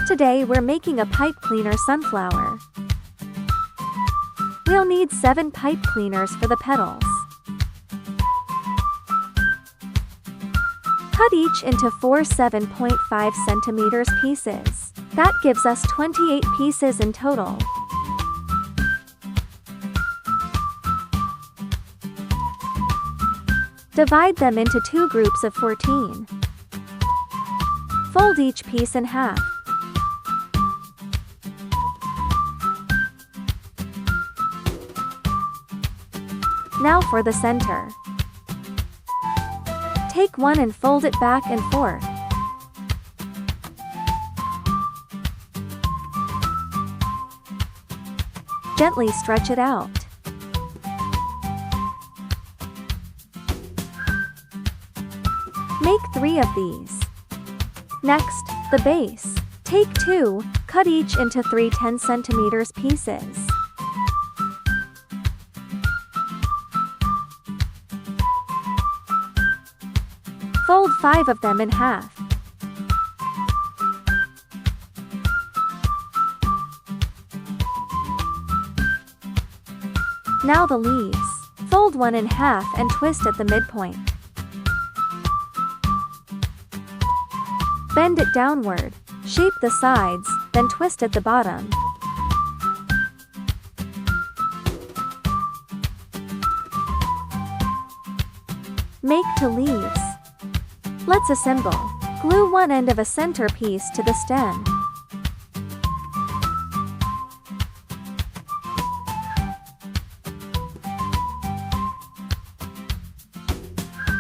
Today we're making a pipe cleaner sunflower. We'll need 7 pipe cleaners for the petals. Cut each into 4 7.5 centimeters pieces. That gives us 28 pieces in total. Divide them into 2 groups of 14. Fold each piece in half. Now for the center. Take one and fold it back and forth. Gently stretch it out. Make 3 of these. Next, the base. Take 2, cut each into 3 10 centimeters pieces. Fold 5 of them in half. Now the leaves. Fold one in half and twist at the midpoint. Bend it downward. Shape the sides, then twist at the bottom. Make 2 leaves. Let's assemble. Glue one end of a center piece to the stem.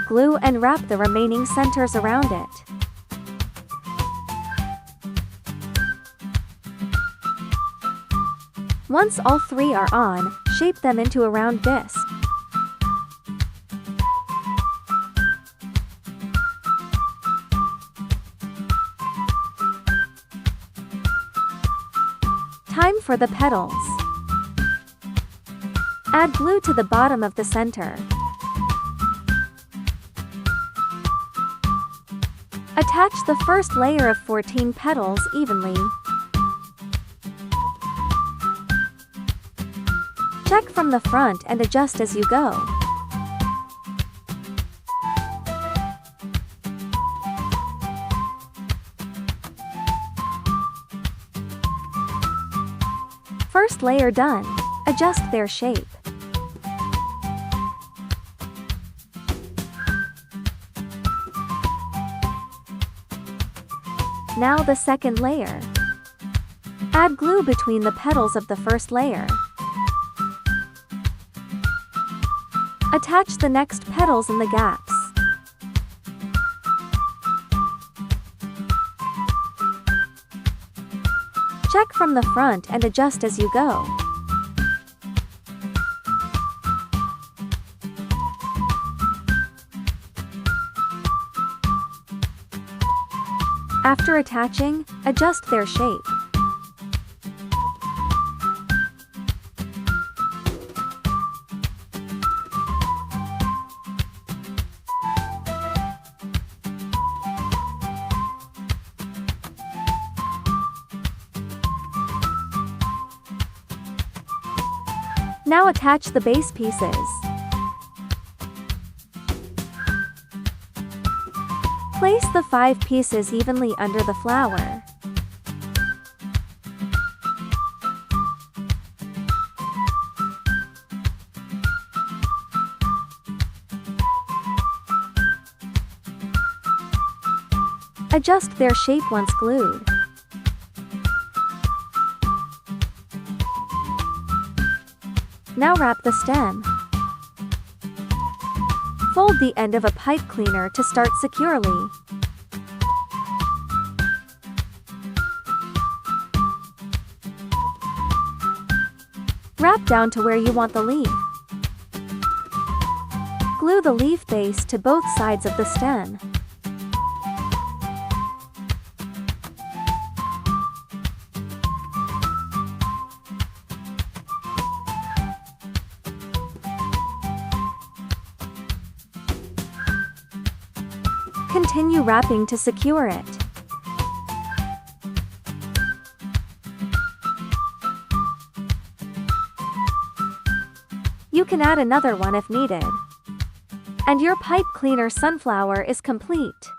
Glue and wrap the remaining centers around it. Once all 3 are on, shape them into a round disc. Time for the petals. Add glue to the bottom of the center. Attach the first layer of 14 petals evenly. Check from the front and adjust as you go. First layer done. Adjust their shape. Now the second layer. Add glue between the petals of the first layer. Attach the next petals in the gaps. Check from the front and adjust as you go. After attaching, adjust their shape. Now attach the base pieces. Place the 5 pieces evenly under the flower. Adjust their shape once glued. Now wrap the stem. Fold the end of a pipe cleaner to start securely. Wrap down to where you want the leaf. Glue the leaf base to both sides of the stem. Continue wrapping to secure it. You can add another one if needed. And your pipe cleaner sunflower is complete.